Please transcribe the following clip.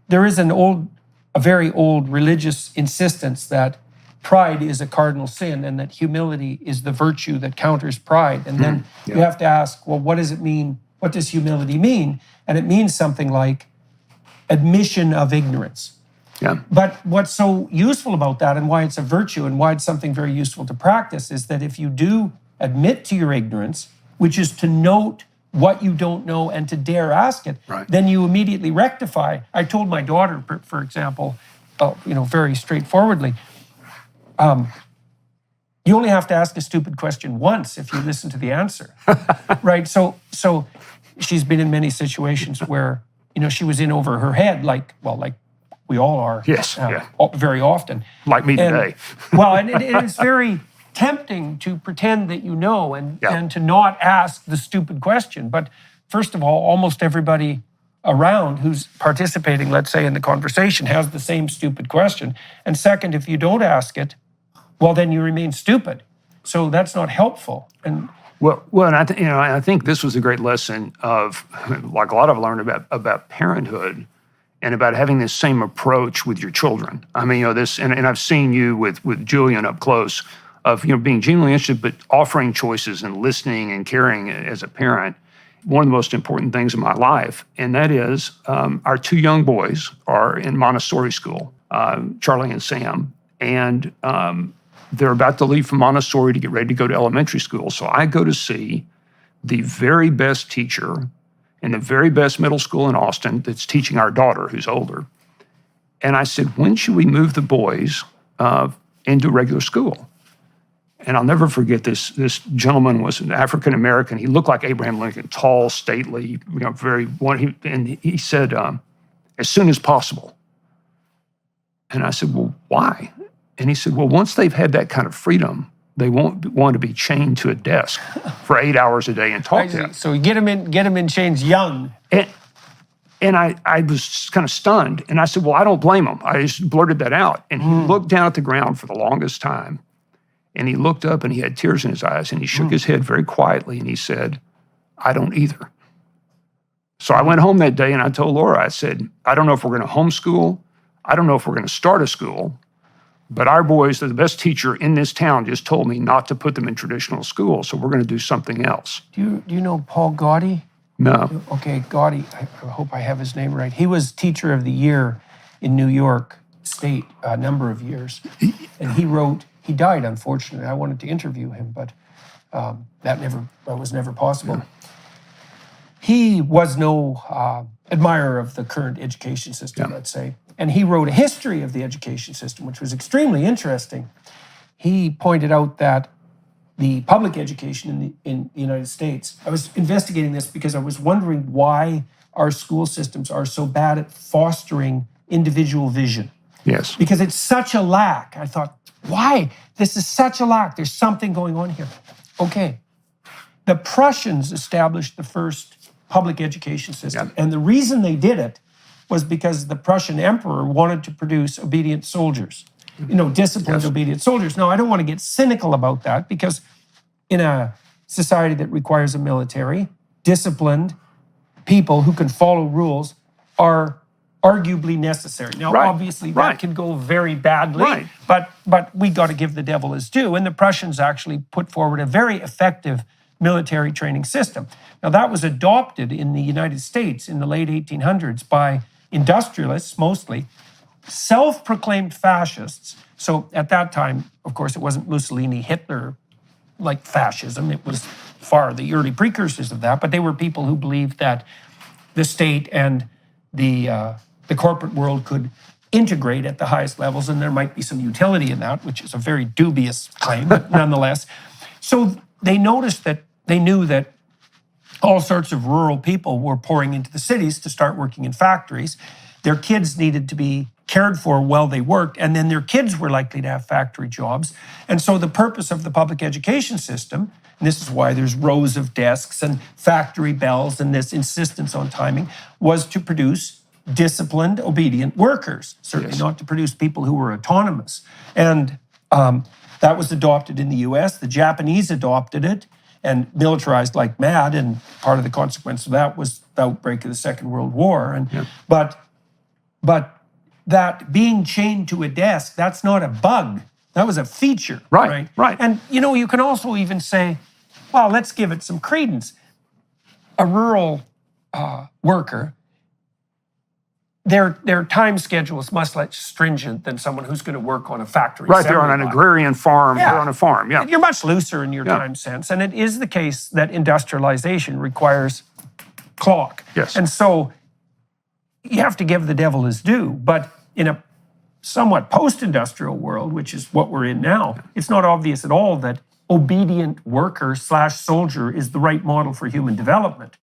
there is a very old religious insistence that pride is a cardinal sin and that humility is the virtue that counters pride. And then you have to ask, well, what does it mean? What does humility mean? And it means something like admission of ignorance. Yeah. But what's so useful about that and why it's a virtue and why it's something very useful to practice is that if you do admit to your ignorance, which is to note what you don't know and to dare ask it, then you immediately rectify. I told my daughter, for example, very straightforwardly, you only have to ask a stupid question once if you listen to the answer, right? So she's been in many situations where, she was in over her head, like we all are. Yes, very often. Like me today. And it is very tempting to pretend that you know and to not ask the stupid question. But first of all, almost everybody around who's participating, let's say, in the conversation has the same stupid question. And second, if you don't ask it, well, then you remain stupid. So that's not helpful. And and I think this was a great lesson of, like a lot I've learned about parenthood and about having this same approach with your children. I mean, and I've seen you with Julian up close of, being genuinely interested, but offering choices and listening and caring as a parent. One of the most important things in my life, and that is our two young boys are in Montessori school, Charlie and Sam, and they're about to leave from Montessori to get ready to go to elementary school. So I go to see the very best teacher in the very best middle school in Austin that's teaching our daughter, who's older. And I said, when should we move the boys into regular school? And I'll never forget this gentleman was an African-American. He looked like Abraham Lincoln, tall, stately, he said, as soon as possible. And I said, well, why? And he said, well, once they've had that kind of freedom, they won't want to be chained to a desk for 8 hours a day and talk to them. So you get them in chains young. And I was kind of stunned. And I said, well, I don't blame him. I just blurted that out. And he looked down at the ground for the longest time. And he looked up and he had tears in his eyes. And he shook his head very quietly. And he said, I don't either. So I went home that day and I told Laura, I said, I don't know if we're going to homeschool. I don't know if we're going to start a school. But our boys, the best teacher in this town just told me not to put them in traditional school, so we're going to do something else. Do you know Paul Gaudy? No. Okay, Gaudy, I hope I have his name right. He was Teacher of the Year in New York State a number of years. And he died, unfortunately. I wanted to interview him, but that was never possible. Yeah. He was no admirer of the current education system, let's say. And he wrote a history of the education system, which was extremely interesting. He pointed out that the public education in the United States, I was investigating this because I was wondering why our school systems are so bad at fostering individual vision. Yes. Because it's such a lack. I thought, why? This is such a lack. There's something going on here. Okay. The Prussians established the first public education system. And the reason they did it was because the Prussian emperor wanted to produce obedient soldiers, disciplined, obedient soldiers. Now, I don't want to get cynical about that because in a society that requires a military, disciplined people who can follow rules are arguably necessary. Now, obviously, that can go very badly, but we got to give the devil his due. And the Prussians actually put forward a very effective military training system. Now, that was adopted in the United States in the late 1800s by industrialists, mostly, self-proclaimed fascists. So at that time, of course, it wasn't Mussolini, Hitler, like fascism. It was far the early precursors of that, but they were people who believed that the state and the corporate world could integrate at the highest levels, and there might be some utility in that, which is a very dubious claim, but nonetheless. So they knew that all sorts of rural people were pouring into the cities to start working in factories. Their kids needed to be cared for while they worked, and then their kids were likely to have factory jobs. And so the purpose of the public education system, and this is why there's rows of desks and factory bells and this insistence on timing, was to produce disciplined, obedient workers, certainly not to produce people who were autonomous. And that was adopted in the US. The Japanese adopted it and militarized like mad, and part of the consequence of that was the outbreak of the Second World War. But But that being chained to a desk, that's not a bug. That was a feature. Right. And you can also even say, well, let's give it some credence. A rural worker, their time schedule is much less stringent than someone who's going to work on a factory. Right, they're on an agrarian farm. Yeah. They're on a farm, yeah. You're much looser in your time sense. And it is the case that industrialization requires clock. Yes. And so you have to give the devil his due. But in a somewhat post-industrial world, which is what we're in now, it's not obvious at all that obedient worker / soldier is the right model for human development.